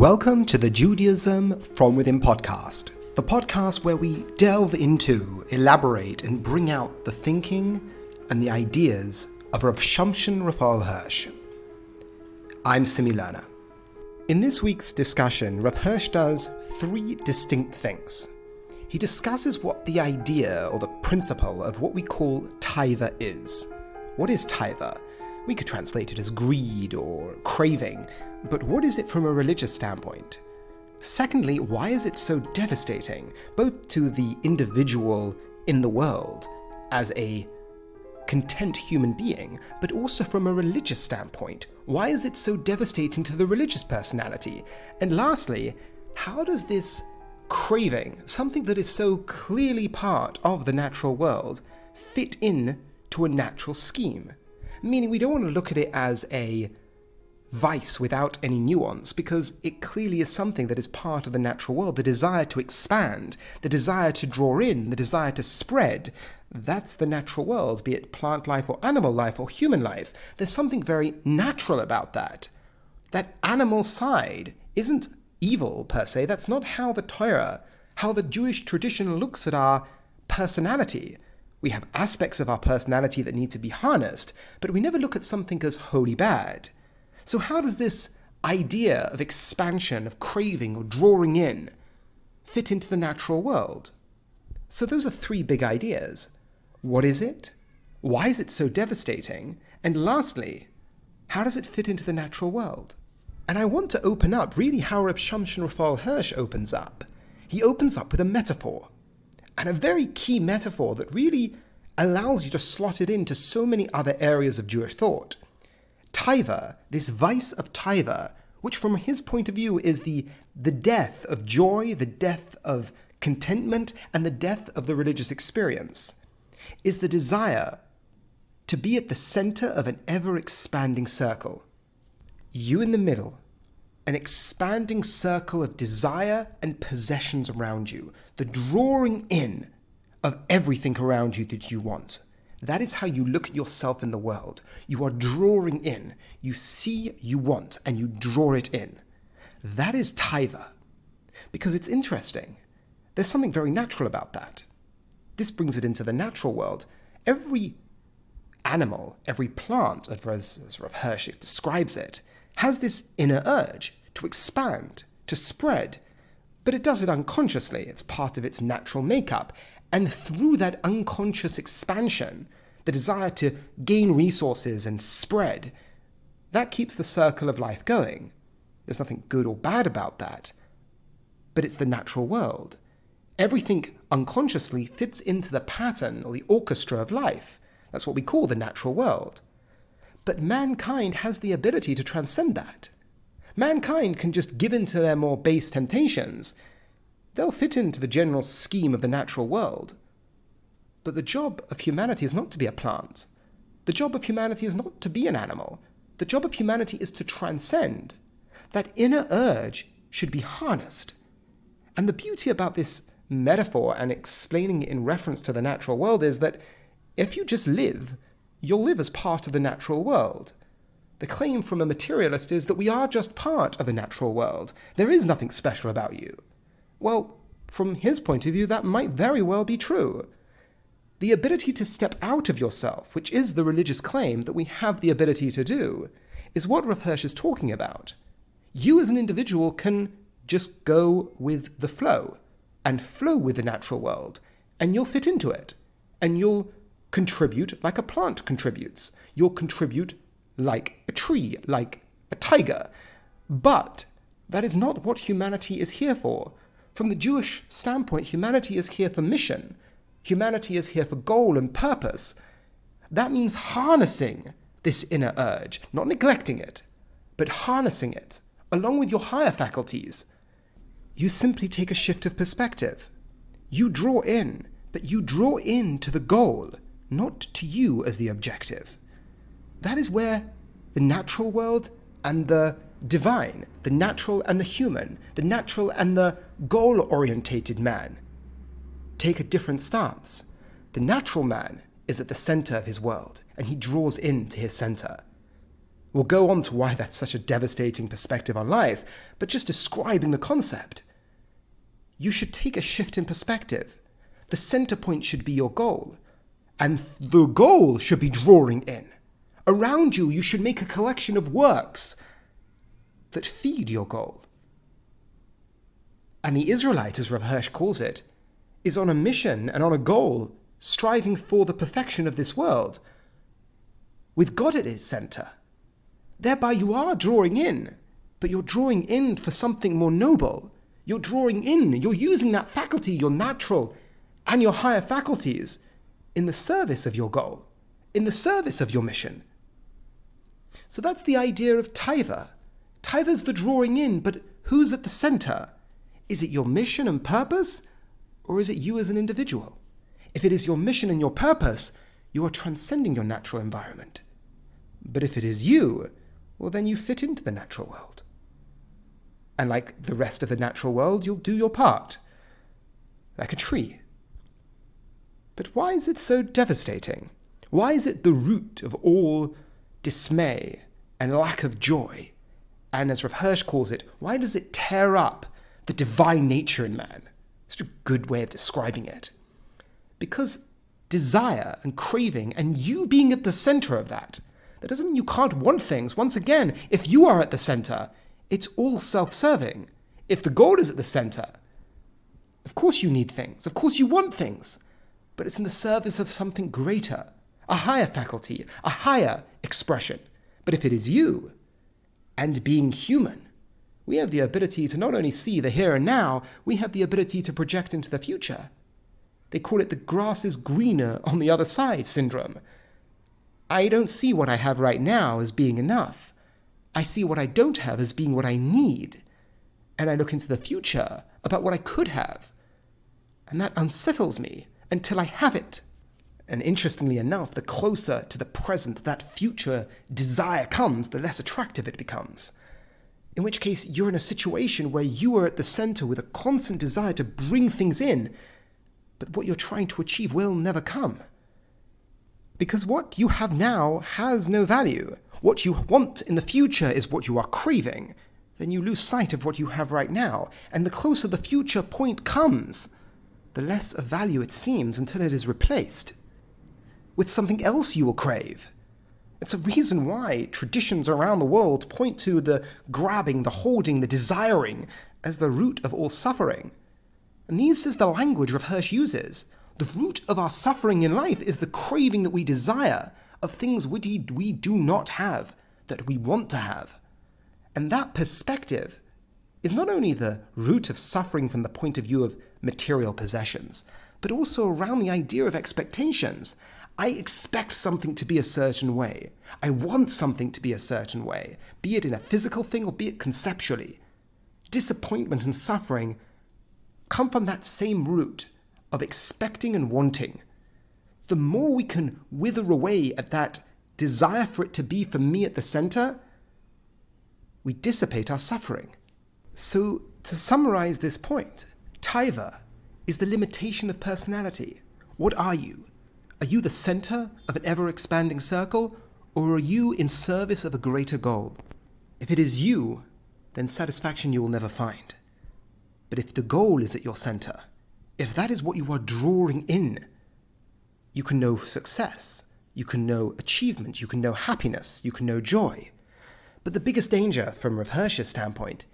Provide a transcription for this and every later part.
Welcome to the Judaism From Within podcast, the podcast where we delve into, elaborate, and bring out the thinking and the ideas of Rav Samson Raphael Hirsch. I'm Simi Lerner. In this week's discussion, Rav Hirsch does three distinct things. He discusses what the idea or the principle of what we call taiva is. What is taiva? We could translate it as greed or craving, but what is it from a religious standpoint? Secondly, why is it so devastating, both to the individual in the world as a content human being, but also from a religious standpoint? Why is it so devastating to the religious personality? And lastly, how does this craving, something that is so clearly part of the natural world, fit in to a natural scheme? Meaning we don't want to look at it as a vice without any nuance, because it clearly is something that is part of the natural world. The desire to expand, the desire to draw in, the desire to spread, that's the natural world, be it plant life or animal life or human life. There's something very natural about that. That animal side isn't evil per se. That's not how the Torah, how the Jewish tradition looks at our personality. We have aspects of our personality that need to be harnessed, but we never look at something as wholly bad. So how does this idea of expansion, of craving or drawing in, fit into the natural world? So those are three big ideas. What is it? Why is it so devastating? And lastly, how does it fit into the natural world? And I want to open up really how Rav Samson Raphael Hirsch opens up. He opens up with a metaphor. And a very key metaphor that really allows you to slot it into so many other areas of Jewish thought. Taiva, this vice of taiva, which from his point of view is the death of joy, the death of contentment, and the death of the religious experience, is the desire to be at the center of an ever-expanding circle. You in the middle, an expanding circle of desire and possessions around you, the drawing in of everything around you that you want. That is how you look at yourself in the world. You are drawing in. You see you want and you draw it in. That is taiva. Because it's interesting. There's something very natural about that. This brings it into the natural world. Every animal, every plant, as Rav Hirsch describes it, has this inner urge to expand, to spread, but it does it unconsciously. It's part of its natural makeup. And through that unconscious expansion, the desire to gain resources and spread, that keeps the circle of life going. There's nothing good or bad about that, but it's the natural world. Everything unconsciously fits into the pattern or the orchestra of life. That's what we call the natural world. But mankind has the ability to transcend that. Mankind can just give in to their more base temptations. They'll fit into the general scheme of the natural world. But the job of humanity is not to be a plant. The job of humanity is not to be an animal. The job of humanity is to transcend. That inner urge should be harnessed. And the beauty about this metaphor and explaining it in reference to the natural world is that if you just live, you'll live as part of the natural world. The claim from a materialist is that we are just part of the natural world. There is nothing special about you. Well, from his point of view, that might very well be true. The ability to step out of yourself, which is the religious claim that we have the ability to do, is what Rav Hirsch is talking about. You as an individual can just go with the flow and flow with the natural world, and you'll fit into it, and you'll contribute like a plant contributes. You'll contribute like a tree, like a tiger. But that is not what humanity is here for. From the Jewish standpoint, humanity is here for mission. Humanity is here for goal and purpose. That means harnessing this inner urge, not neglecting it, but harnessing it, along with your higher faculties. You simply take a shift of perspective. You draw in, but you draw in to the goal, not to you as the objective. That is where the natural world and the divine, the natural and the human, the natural and the goal-orientated man take a different stance. The natural man is at the center of his world, and he draws into his center. We'll go on to why that's such a devastating perspective on life, but just describing the concept. You should take a shift in perspective. The center point should be your goal, and the goal should be drawing in. Around you, you should make a collection of works that feed your goal. And the Israelite, as Rav Hirsch calls it, is on a mission and on a goal, striving for the perfection of this world, with God at its center. Thereby you are drawing in, but you're drawing in for something more noble. You're drawing in, you're using that faculty, your natural and your higher faculties, in the service of your goal, in the service of your mission. So that's the idea of taiva. Taiva's the drawing in, but who's at the center? Is it your mission and purpose, or is it you as an individual? If it is your mission and your purpose, you are transcending your natural environment. But if it is you, well, then you fit into the natural world. And like the rest of the natural world, you'll do your part, like a tree. But why is it so devastating? Why is it the root of all dismay and lack of joy? And as Rav Hirsch calls it, why does it tear up the divine nature in man? Such a good way of describing it. Because desire and craving and you being at the center of that doesn't mean you can't want things. Once again, if you are at the center, it's all self-serving. If the goal is at the center, of course you need things. Of course you want things. But it's in the service of something greater, a higher faculty, a higher expression. But if it is you, and being human, we have the ability to not only see the here and now, we have the ability to project into the future. They call it the grass is greener on the other side syndrome. I don't see what I have right now as being enough. I see what I don't have as being what I need. And I look into the future about what I could have. And that unsettles me until I have it. And interestingly enough, the closer to the present that future desire comes, the less attractive it becomes. In which case, you're in a situation where you are at the center with a constant desire to bring things in, but what you're trying to achieve will never come. Because what you have now has no value. What you want in the future is what you are craving. Then you lose sight of what you have right now. And the closer the future point comes, the less of value it seems until it is replaced with something else you will crave. It's a reason why traditions around the world point to the grabbing, the holding, the desiring as the root of all suffering. And this is the language Rav Hirsch uses. The root of our suffering in life is the craving that we desire of things we do not have, that we want to have. And that perspective is not only the root of suffering from the point of view of material possessions, but also around the idea of expectations. I expect something to be a certain way. I want something to be a certain way, be it in a physical thing or be it conceptually. Disappointment and suffering come from that same root of expecting and wanting. The more we can wither away at that desire for it to be for me at the center, we dissipate our suffering. So, to summarize this point, taiva is the limitation of personality. What are you? Are you the center of an ever-expanding circle, or are you in service of a greater goal? If it is you, then satisfaction you will never find. But if the goal is at your center, if that is what you are drawing in, you can know success, you can know achievement, you can know happiness, you can know joy. But the biggest danger, from Rav Hirsch's standpoint,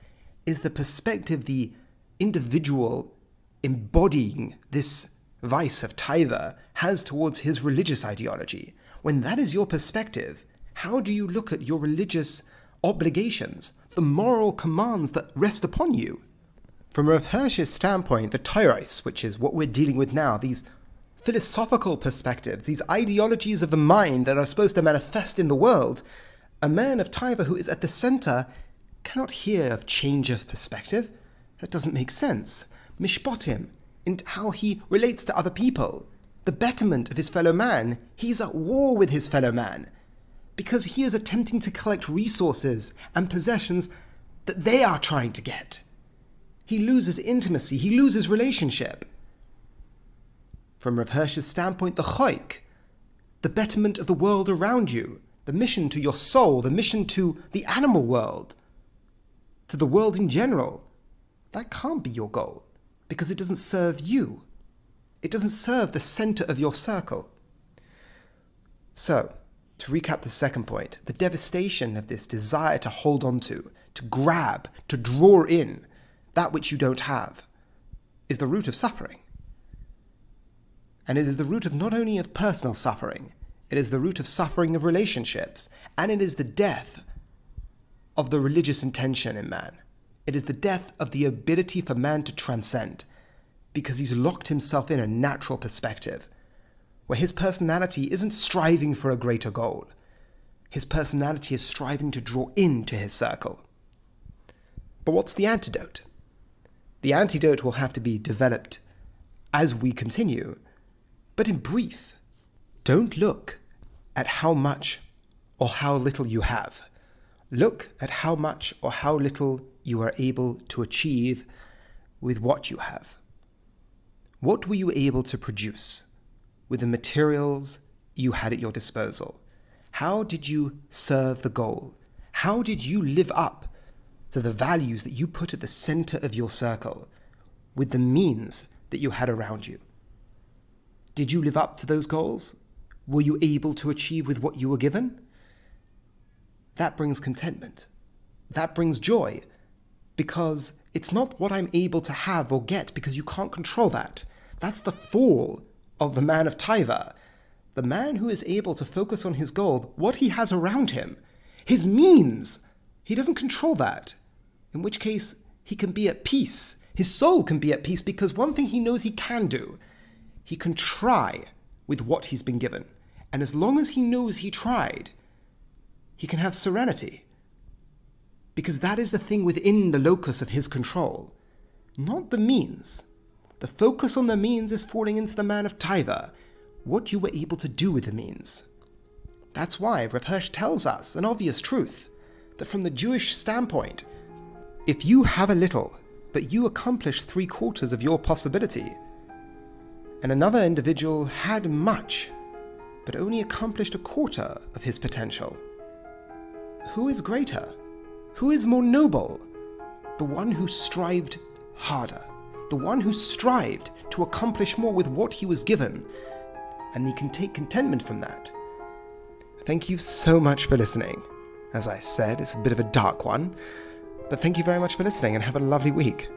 is the perspective the individual embodying this vice of taiva has towards his religious ideology. When that is your perspective, how do you look at your religious obligations, the moral commands that rest upon you? From Rav Hirsch's standpoint, the Toros, which is what we're dealing with now, these philosophical perspectives, these ideologies of the mind that are supposed to manifest in the world, a man of taiva who is at the center cannot hear of change of perspective. That doesn't make sense. Mishpatim, in how he relates to other people, the betterment of his fellow man, he's at war with his fellow man, because he is attempting to collect resources and possessions that they are trying to get. He loses intimacy, he loses relationship. From Rav Hirsch's standpoint, the choik, the betterment of the world around you, the mission to your soul, the mission to the animal world, to the world in general, that can't be your goal because it doesn't serve you. It doesn't serve the center of your circle. So, to recap the second point, the devastation of this desire to hold on to grab, to draw in that which you don't have, is the root of suffering. And it is the root of not only of personal suffering, it is the root of suffering of relationships, and it is the death of the religious intention in man. It is the death of the ability for man to transcend, because he's locked himself in a natural perspective, where his personality isn't striving for a greater goal. His personality is striving to draw into his circle. But what's the antidote? The antidote will have to be developed as we continue, but in brief, don't look at how much or how little you have. Look at how much or how little you are able to achieve with what you have. What were you able to produce with the materials you had at your disposal? How did you serve the goal? How did you live up to the values that you put at the center of your circle with the means that you had around you? Did you live up to those goals? Were you able to achieve with what you were given? That brings contentment. That brings joy, because it's not what I'm able to have or get, because you can't control that. That's the fall of the man of Taiva. The man who is able to focus on his goal, what he has around him, his means. He doesn't control that, in which case he can be at peace. His soul can be at peace, because one thing he knows he can do, he can try with what he's been given. And as long as he knows he tried, he can have serenity. Because that is the thing within the locus of his control, not the means. The focus on the means is falling into the man of Taiva, what you were able to do with the means. That's why Hirsch tells us an obvious truth, that from the Jewish standpoint, if you have a little, but you accomplish 3/4 of your possibility, and another individual had much, but only accomplished 1/4 of his potential, who is greater? Who is more noble? The one who strived harder, the one who strived to accomplish more with what he was given, and he can take contentment from that. Thank you so much for listening. As I said, it's a bit of a dark one, but thank you very much for listening and have a lovely week.